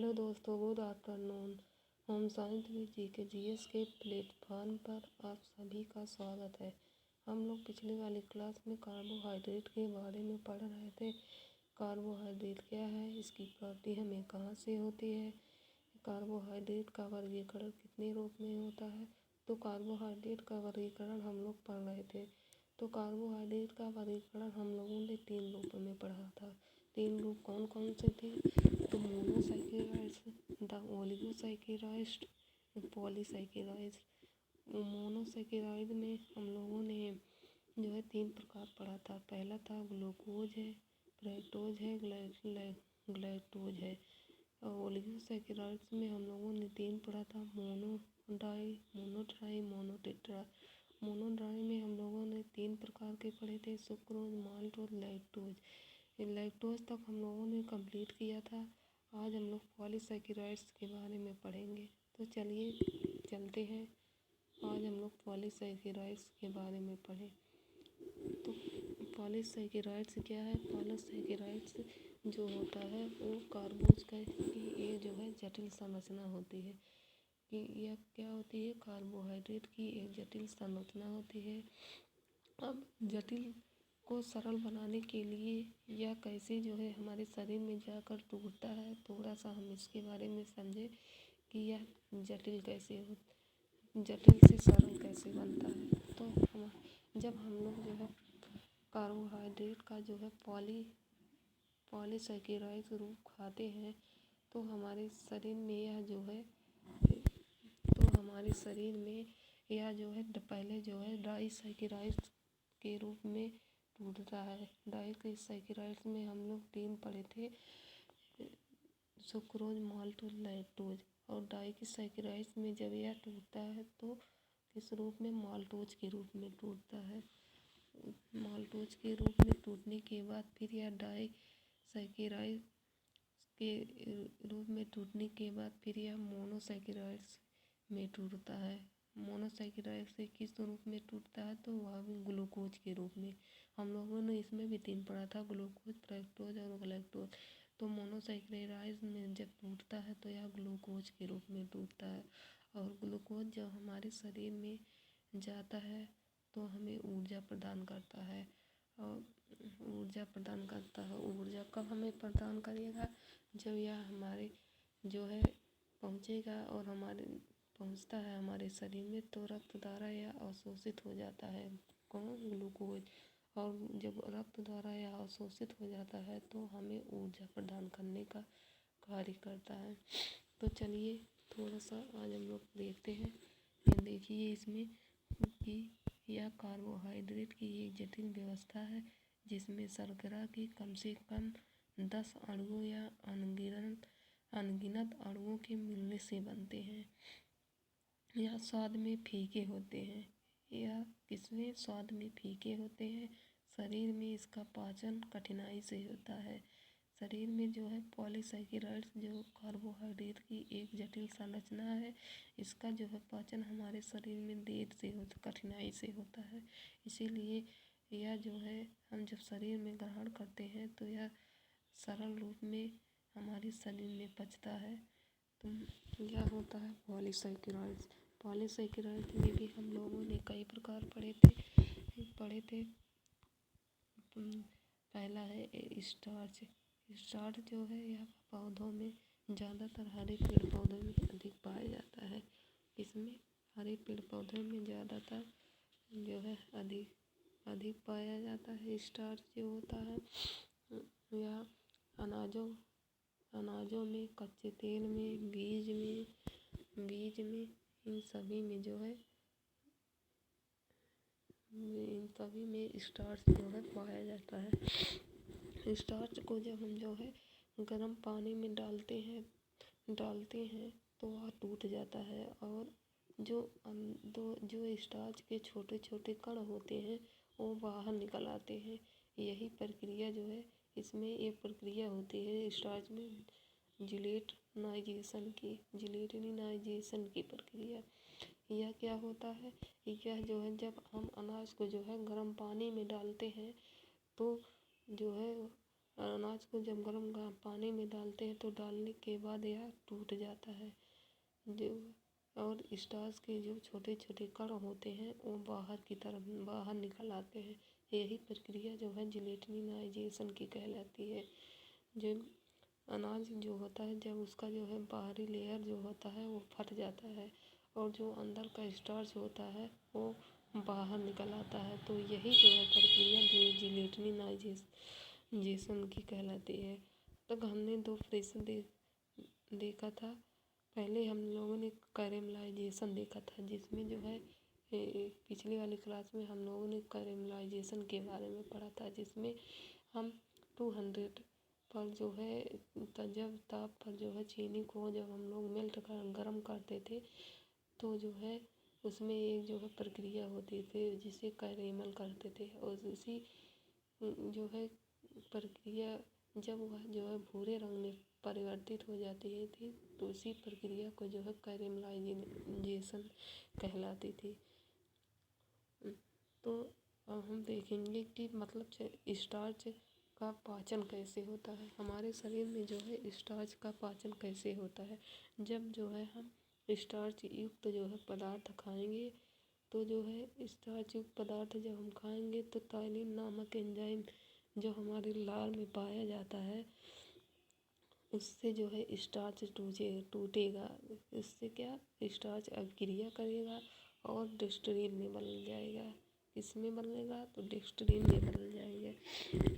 Hello दोस्तों, good afternoon. Home science में जी के जीएस के प्लेटफॉर्म पर आप सभी का स्वागत है। हम लोग पिछले वाली क्लास में कार्बोहाइड्रेट के बारे में पढ़ रहे थे। कार्बोहाइड्रेट क्या है, इसकी प्राप्ति हमें कहाँ से होती है, कार्बोहाइड्रेट का वर्गीकरण कितने रूप में होता है। तो कार्बोहाइड्रेट का वर्गीकरण हम लोग पढ़ रहे थे। तो कार्बोहाइड्रेट का वर्गीकरण हम लोगों ने 3 रूपों में पढ़ा था। 3 रूप कौन कौन से थे? तो monosaccharides, the oligosaccharides, polysaccharides. Monosaccharide में हम लोगों ने जो है 3 प्रकार पढ़ा था। पहला था ग्लूकोज है, फ्रक्टोज है, ग्लैक्टोज है। और ओलिगोसैकेराइड्स में हम लोगों ने 3 पढ़ा था, मोनोडाई, मोनोट्राई, मोनोटेट्रा। मोनोडाई में हम लोगों ने 3 प्रकार के पढ़े थे, सुक्रोज, माल्ट और लैक्टोज। लैक्टोज तक हम लोगों ने कंप्लीट किया था। आज हम लोग पॉलीसैकेराइड्स के बारे में पढ़ेंगे। तो चलिए चलते हैं, आज हम लोग पॉलीसैकेराइड्स के बारे में पढ़ें। तो पॉलीसैकेराइड्स क्या है? पॉलीसैकेराइड्स जो होता है वो कार्बोज का ये जो है जटिल संरचना होती है। कि यह क्या होती है? कार्बोहाइड्रेट की एक जटिल संरचना होती है। अब जटिल को सरल बनाने के लिए यह कैसे जो है हमारे शरीर में जाकर टूटता है, थोड़ा सा हम इसके बारे में समझें कि यह जटिल कैसे हो, जटिल से सरल कैसे बनता है। तो जब हम लोग जो है कार्बोहाइड्रेट का जो है पॉलीसैकेराइड रूप खाते हैं तो हमारे शरीर में यह जो है पहले जो है डाईसैकेराइड के रूप में टूटता है। डाईसैकेराइड्स में हम लोग 3 पढ़े थे, सुक्रोज, माल्ट और लैक्टोज। और डाईसैकेराइड्स में जब यह टूटता है तो किस रूप में? माल्टोज के रूप में टूटता है। माल्टोज के रूप में टूटने के बाद फिर यह डाईसैकेराइड के रूप में टूटने के बाद फिर यह मोनोसैकेराइड्स में टूटता है। मोनोसैकेराइड से किस रूप में टूटता है? तो वह भी ग्लूकोज के रूप में। हम लोगों ने इसमें भी 3 पढ़ा था, ग्लूकोज, फ्रक्टोज और ग्लैक्टोज। तो मोनोसैकेराइड में जब टूटता है तो यह ग्लूकोज के रूप में टूटता है। और ग्लूकोज जब हमारे शरीर में जाता है तो हमें ऊर्जा प्रदान करता है। और ऊर्जा कब हमें प्रदान करेगा? जब यह हमारे जो है पहुँचेगा और पहुँचता है हमारे शरीर में तो रक्त द्वारा यह अवशोषित हो जाता है, कौन? ग्लूकोज। और जब रक्त द्वारा यह अवशोषित हो जाता है तो हमें ऊर्जा प्रदान करने का कार्य करता है। तो चलिए थोड़ा सा आज हम लोग देखते हैं। देखिए इसमें कि यह कार्बोहाइड्रेट की एक जटिल व्यवस्था है जिसमें शर्करा की कम से कम 10 अणुओं या अनगिनत अणुओं के मिलने से बनते हैं। यह स्वाद में फीके होते हैं। यह किसमें? स्वाद में फीके होते हैं। शरीर में इसका पाचन कठिनाई से होता है। शरीर में जो है पॉलीसैकेराइड्स जो कार्बोहाइड्रेट की एक जटिल संरचना है, इसका जो है पाचन हमारे शरीर में देर से कठिनाई से होता है। इसीलिए यह जो है हम जब शरीर में ग्रहण करते हैं तो यह सरल रूप में हमारे शरीर में पचता है। तो यह होता है पॉलीसैकेराइड्स। पॉलीसैकेराइड्स में भी हम लोगों ने कई प्रकार पढ़े थे। पहला है स्टार्च। स्टार्च जो है यह पौधों में ज़्यादातर हरे पेड़ पौधों में अधिक पाया जाता है। इसमें हरे पेड़ पौधों में ज़्यादातर जो है अधिक पाया जाता है। स्टार्च जो होता है यह अनाजों में, कच्चे तेल में, बीज में इन सभी में स्टार्च जो है पाया जाता है। स्टार्च को जब हम जो है गर्म पानी में डालते हैं तो वह टूट जाता है और जो स्टार्च के छोटे छोटे कण होते हैं वो बाहर निकल आते हैं। यही प्रक्रिया जो है इसमें एक प्रक्रिया होती है स्टार्च में जिलेटिनाइजेशन की प्रक्रिया। यह क्या होता है? यह जो है जब हम अनाज को जो है गर्म पानी में डालते हैं तो जो है अनाज को जब गर्म पानी में डालते हैं तो डालने के बाद यह टूट जाता है जो और स्टार्च के जो छोटे छोटे कण होते हैं वो बाहर निकल आते हैं। यही प्रक्रिया जो है जिलेटिनाइजेशन की कहलाती है। जो अनाज जो होता है जब उसका जो है बाहरी लेयर जो होता है वो फट जाता है और जो अंदर का स्टार्च होता है वो बाहर निकल आता है। तो यही जो है प्रक्रिया जो जिलेटिनाइजेशन की कहलाती है। तब हमने दो प्रेशर देखा था। पहले हम लोगों ने कैरेमलाइजेशन देखा था जिसमें जो है पिछली वाली क्लास में हम लोगों ने कैरेमलाइजेशन के बारे में पढ़ा था जिसमें हम 200 पर जो है जब ताप पर जो है चीनी को जब हम लोग मेल्ट कर गर्म करते थे तो जो है उसमें एक जो है प्रक्रिया होती थी जिसे कैरेमल करते थे और इसी जो है प्रक्रिया जब वह जो है भूरे रंग में परिवर्तित हो जाती है थी तो इसी प्रक्रिया को जो है कैरेमलाइजेशन कहलाती थी। तो अब हम देखेंगे कि मतलब स्टार्च का पाचन कैसे होता है। हमारे शरीर में जो है स्टार्च का पाचन कैसे होता है। जब जो है हम स्टार्च युक्त जो है पदार्थ खाएंगे तो जो है स्टार्च युक्त पदार्थ जब हम खाएंगे तो तालिन नामक एंजाइम जो हमारे लार में पाया जाता है उससे जो है स्टार्च टूटेगा। इससे क्या स्टार्च अभिक्रिया करेगा और डेक्स्ट्रीन में बदल जाएगा। इसमें बदलेगा तो डेक्स्ट्रीन में बदल जाएगा।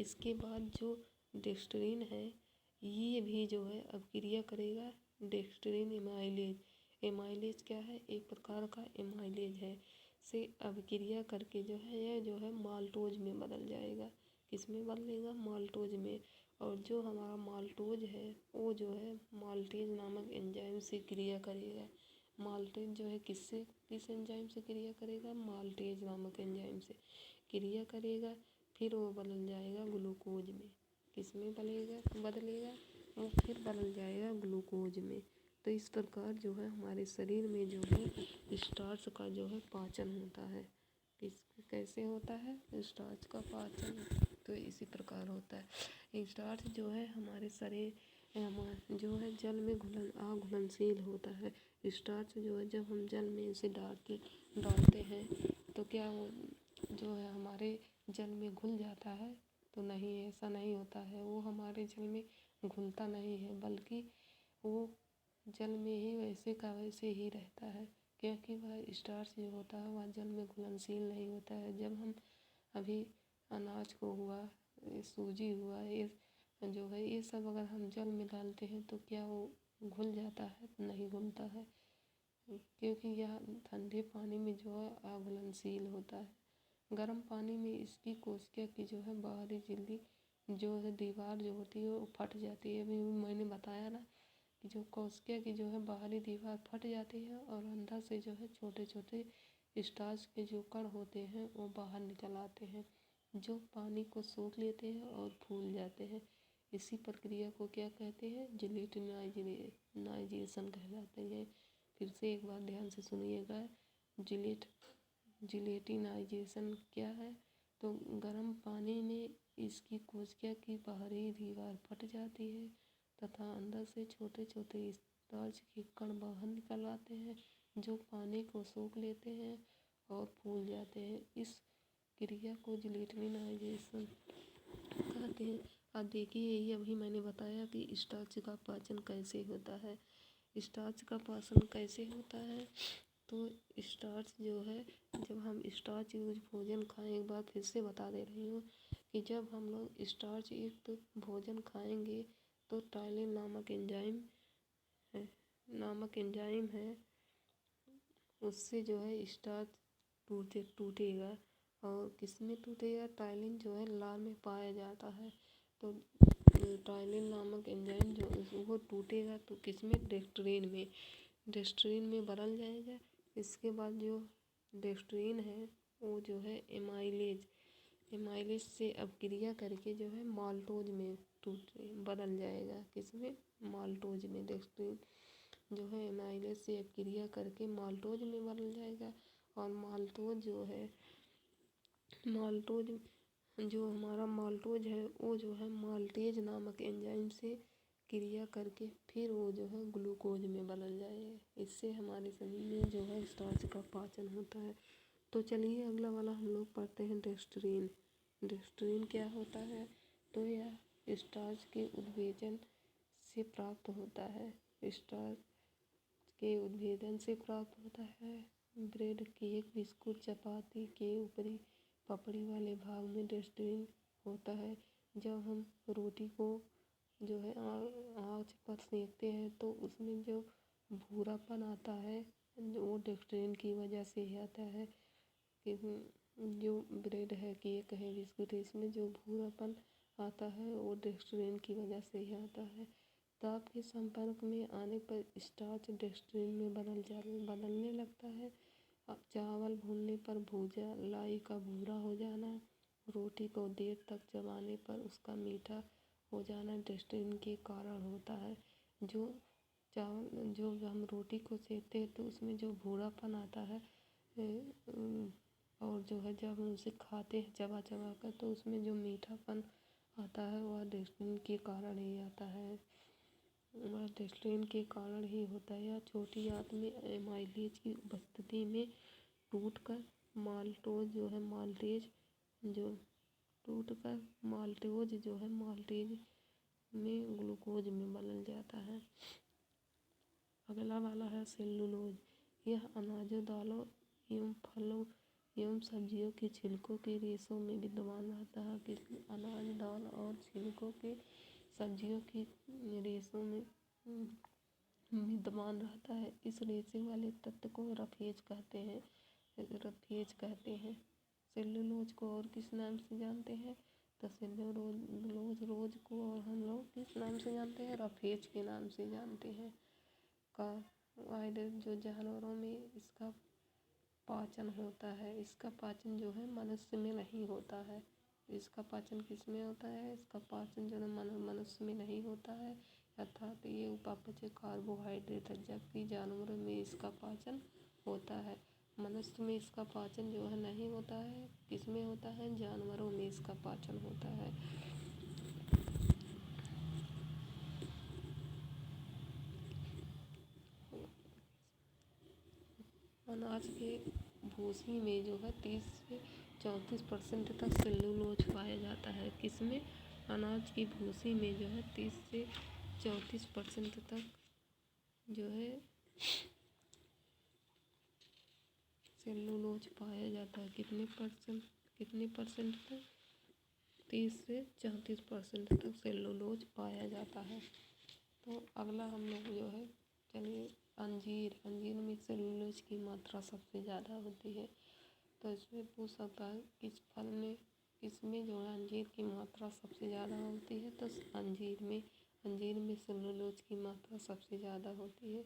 इसके बाद जो डेक्स्ट्रीन है ये भी जो है अभिक्रिया करेगा डेक्स्ट्रीन एमाइलेज क्या है एक प्रकार का एमाइलेज है से अभिक्रिया करके जो है यह जो है माल्टोज में बदल जाएगा। किसमें बदलेगा माल्टोज में। और जो हमारा माल्टोज है वो जो है माल्टेज नामक एंजाइम से क्रिया करेगा। माल्टेज जो है किस एंजाइम से क्रिया करेगा माल्टेज नामक एंजाइम से क्रिया करेगा फिर वो बदल जाएगा ग्लूकोज में। किसमें बदलेगा वो फिर बदल जाएगा ग्लूकोज में। तो इस प्रकार जो है हमारे शरीर में जो है स्टार्च का जो है पाचन होता है। कैसे होता है स्टार्च का पाचन तो इसी प्रकार होता है। स्टार्च जो है हमारे शरीर जो है जल में घुलनशील होता है। स्टार्च जो है जब हम जल में इसे डालते हैं तो क्या वो जो है हमारे जल में घुल जाता है तो नहीं ऐसा नहीं होता है। वो हमारे जल में घुलता नहीं है बल्कि वो जल में ही वैसे का वैसे ही रहता है क्योंकि वह स्टार्च जो होता है वह जल में घुलनशील नहीं होता है। जब हम अभी अनाज को हुआ सूजी हुआ ये जो है ये सब अगर हम जल में डालते हैं तो क्या वो घुल जाता है नहीं घुलता है क्योंकि यह ठंडे पानी में जो है अघुलनशील होता है। गर्म पानी में इसकी कोशिका की जो है बाहरी झिल्ली जो है दीवार जो होती है वो फट जाती है। अभी मैंने बताया ना कि जो कोशिका की जो है बाहरी दीवार फट जाती है और अंदर से जो है छोटे छोटे स्टार्च के जो कण होते हैं वो बाहर निकल आते हैं जो पानी को सोख लेते हैं और फूल जाते हैं। इसी प्रक्रिया को क्या कहते हैं जिलेटिनाइजेशन कहलाते हैं। फिर से एक बार ध्यान से सुनिएगा जिलेटिनाइजेशन क्या है तो गर्म पानी में इसकी कोशिका की बाहरी दीवार फट जाती है तथा अंदर से छोटे छोटे स्टार्च के कण बाहर निकल आते हैं जो पानी को सोख लेते हैं और फूल जाते हैं। इस क्रिया को जिलेटिनाइजेशन कहते हैं। अब देखिए ये अभी मैंने बताया कि स्टार्च का पाचन कैसे होता है। स्टार्च का पाचन कैसे होता है तो स्टार्च जो है जब हम स्टार्च युक्त भोजन खाएं एक बार फिर से बता दे रही हूँ कि जब हम लोग स्टार्च युक्त भोजन खाएंगे तो टाइलिन नामक एंजाइम है उससे जो है स्टार्च टूटेगा। और किसमें टूटेगा टाइलिन जो है लार में पाया जाता है तो टाइलिन नामक एंजाइम जो वो टूटेगा तो किसमें डेक्स्ट्रीन में बदल जाएगा। इसके बाद जो डेक्स्ट्रीन है वो जो है एमाइलेज से अभिक्रिया करके जो है माल्टोज में बदल जाएगा। किसमें माल्टोज में डेक्स्ट्रीन जो है एमाइलेज से अभिक्रिया करके माल्टोज में बदल जाएगा। और माल्टोज जो हमारा माल्टोज है वो जो है माल्टेज नामक एंजाइम से क्रिया करके फिर वो जो है ग्लूकोज में बदल जाएगा। इससे हमारे शरीर में जो है स्टार्च का पाचन होता है। तो चलिए अगला वाला हम लोग पढ़ते हैं डेक्स्ट्रीन। डेक्स्ट्रीन क्या होता है? तो यह स्टार्च के उद्भेजन से प्राप्त होता है। स्टार्च के उद्भेदन से प्राप्त होता है। ब्रेड, केक, बिस्कुट, चपाती के ऊपरी पपड़ी वाले भाग में डेक्स्ट्रीन होता है। जब हम रोटी को जो है आँच पर सेकते हैं तो उसमें जो भूरापन आता है वो डेक्स्ट्रीन की वजह से ही आता है। कि जो ब्रेड है, केक है, बिस्कुट है, इसमें जो भूरापन आता है वो डेक्स्ट्रीन की वजह से ही आता है। ताप के संपर्क में आने पर स्टार्च डेक्स्ट्रीन में बदलने लगता है। चावल भूनने पर भूजा लाई का भूरा हो जाना, रोटी को देर तक चबाने पर उसका मीठा हो जाना डेक्स्ट्रीन के कारण होता है। जो हम रोटी को सेकते हैं तो उसमें जो भूरापन आता है और जो है जब हम उसे खाते हैं चबा चबा कर तो उसमें जो मीठापन आता है वह डेक्स्ट्रीन के कारण ही आता है। वह डेक्स्ट्रीन के कारण ही होता है। यह छोटी आंत में एमाइलेज की उपस्थिति में टूटकर माल्टोज जो है माल्टेज में ग्लूकोज में बदल जाता है। अगला वाला है सेल्यूलोज। यह अनाजों, दालों एवं फलों एवं सब्जियों के छिलकों के रेशों में विद्यमान रहता है। अनाज, दाल और छिलकों के सब्जियों के रेशों में विद्यमान रहता है। इस रेशे वाले तत्व को रफेज कहते हैं। सेल्यूलोज को और किस नाम से जानते हैं? तो सेल्यूलोज को और हम लोग किस नाम से जानते हैं? रफेज के नाम से जानते हैं। कार्बोहाइड्रेट जो जानवरों में इसका पाचन होता है, इसका पाचन जो है मनुष्य में नहीं होता है। इसका पाचन किस में होता है? इसका पाचन जो है मनुष्य में नहीं होता है, अर्थात ये उपापचय कार्बोहाइड्रेट है, जबकि जानवरों में इसका पाचन होता है। मनुष्य में इसका पाचन जो है नहीं होता है। किस में होता है? जानवरों में इसका पाचन होता है। अनाज के भूसी में जो है 30 से 34% तक सेल्यूलोज पाया जाता है। किसमें? अनाज की भूसी में जो है 30 से 34% तक जो है सेल्यूलोज पाया जाता है। कितने परसेंट तक? 30 से 34% तक सेल्यूलोज पाया जाता है। तो अगला हम लोग जो है चलिए अंजीर में सेल्यूलोज की मात्रा सबसे ज़्यादा होती है। तो इसमें पूछ सकता है किस फल में इसमें जो है अंजीर की मात्रा सबसे ज़्यादा होती है? तो अंजीर में सेल्यूलोज की मात्रा सबसे ज़्यादा होती है।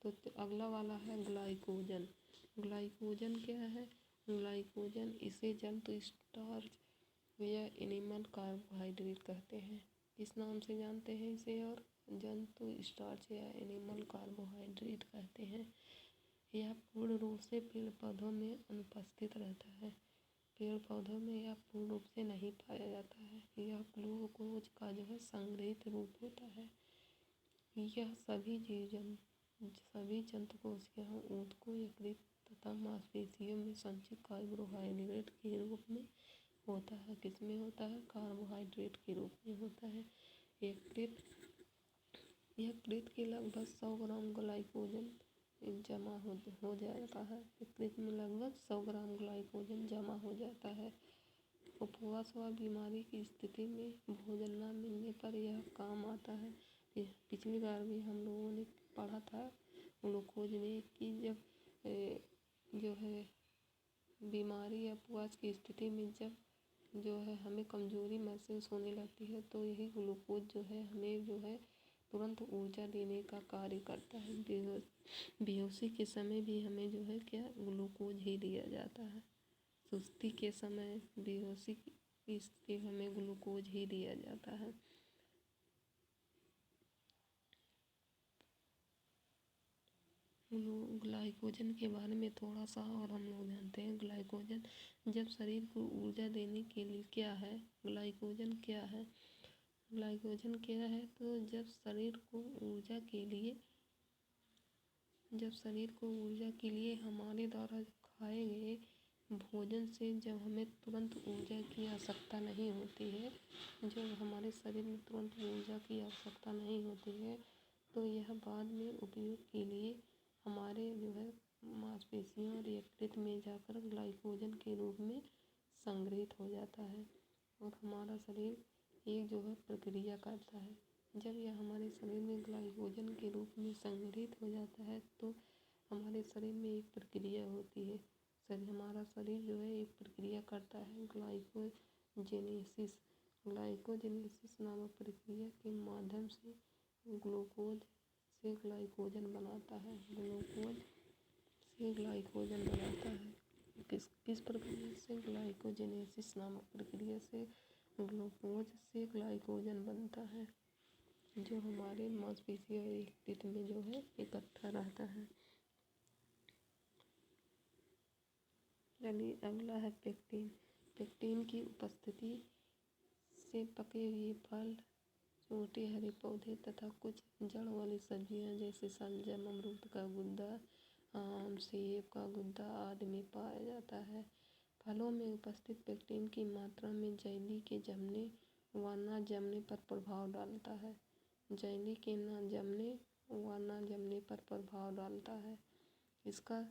तो अगला वाला है ग्लाइकोजन। ग्लाइकोजन क्या है? ग्लाइकोजन इसे जंतु स्टार्च या एनिमल कार्बोहाइड्रेट कहते हैं। किस नाम से जानते हैं इसे? और जंतु स्टार्च या एनिमल कार्बोहाइड्रेट कहते हैं। यह पूर्ण रूप से पेड़ पौधों में अनुपस्थित रहता है। पेड़ पौधों में यह पूर्ण रूप से नहीं पाया जाता है। यह ग्लूकोज का जो है संग्रहित रूप होता है। यह सभी जंतु कोशिकाओं, ऊतकों, यकृत तथा मांसपेशियों में संचित कार्बोहाइड्रेट के रूप में होता है। किसमें होता है? कार्बोहाइड्रेट के रूप में होता है। यकृत के लगभग 100 ग्राम ग्लाइकोजन जमा हो जाता है। यकृत में लगभग 100 ग्राम ग्लाइकोजन जमा हो जाता है। उपवास व बीमारी की स्थिति में भोजन न मिलने पर यह काम आता है। पिछली बार भी हम लोगों ने पढ़ा था ग्लूकोज में कि जब जो है बीमारी या उपवास की स्थिति में जब जो है हमें कमजोरी महसूस होने लगती है तो यही ग्लूकोज जो है हमें जो है तुरंत ऊर्जा देने का कार्य करता है। बेहोशी के समय भी हमें जो है क्या ग्लूकोज ही दिया जाता है। सुस्ती के समय, बेहोशी की स्थिति हमें ग्लूकोज ही दिया जाता है। ग्लाइकोजन के बारे में थोड़ा सा और हम लोग जानते हैं। ग्लाइकोजन जब शरीर को ऊर्जा देने के लिए क्या है, ग्लाइकोजन क्या है, ग्लाइकोजन क्या है, तो जब शरीर को ऊर्जा के लिए हमारे द्वारा खाए गए भोजन से जब हमें तुरंत ऊर्जा की आवश्यकता नहीं होती है, जब हमारे शरीर में तुरंत ऊर्जा की आवश्यकता नहीं होती है, तो यह बाद में उपयोग के लिए हमारे जो है मांसपेशियों और यकृत में जाकर ग्लाइकोजन के रूप में संग्रहित हो जाता है और हमारा शरीर एक जो है प्रक्रिया करता है। जब यह हमारे शरीर में ग्लाइकोजन के रूप में संग्रहित हो जाता है तो हमारे शरीर में एक प्रक्रिया होती है। हमारा शरीर जो है एक प्रक्रिया करता है ग्लाइकोजेनेसिस नामक प्रक्रिया के माध्यम से ग्लूकोज से ग्लाइकोजन बनाता है। किस प्रक्रिया से, ग्लाइकोजेनेसिस नामक प्रक्रिया से ग्लूकोज से ग्लाइकोजन बनता है, जो हमारे मांसपेशियों और यकृत में जो है इकट्ठा रहता है। चलिए अगला है पेक्टिन। पेक्टिन की उपस्थिति से पके हुए फल, छोटे हरे पौधे तथा कुछ जड़ वाली सब्जियां जैसे शलजम, अमरूद का गुद्दा, आम, सेब का गुद्दा आदि में पाया जाता है। फलों में उपस्थित पेक्टिन की मात्रा में जेली के जमने व न जमने पर प्रभाव डालता है। जेली के न जमने व न जमने पर प्रभाव डालता है। इसका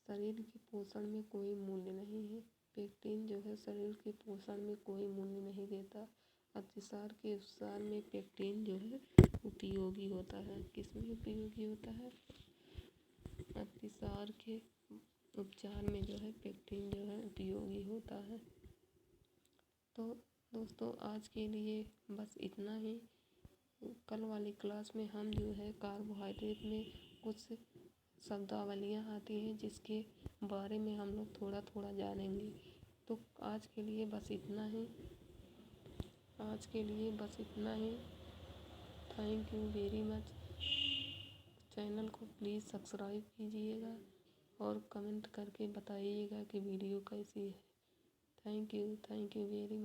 शरीर के पोषण में कोई मूल्य नहीं है। पेक्टिन जो है शरीर के पोषण में कोई मूल्य नहीं देता। अतिसार के उपचार में पेक्टिन जो है उपयोगी होता है। किसमें उपयोगी होता है? अतिसार के उपचार में जो है पेक्टिन जो है उपयोगी होता है। तो दोस्तों आज के लिए बस इतना ही। कल वाली क्लास में हम जो है कार्बोहाइड्रेट में कुछ शब्दावलियाँ आती हैं जिसके बारे में हम लोग थोड़ा थोड़ा जानेंगे। तो आज के लिए बस इतना ही। Thank you very much. Channel को प्लीज़ सब्सक्राइब कीजिएगा और कमेंट करके बताइएगा कि वीडियो कैसी है। Thank you very much.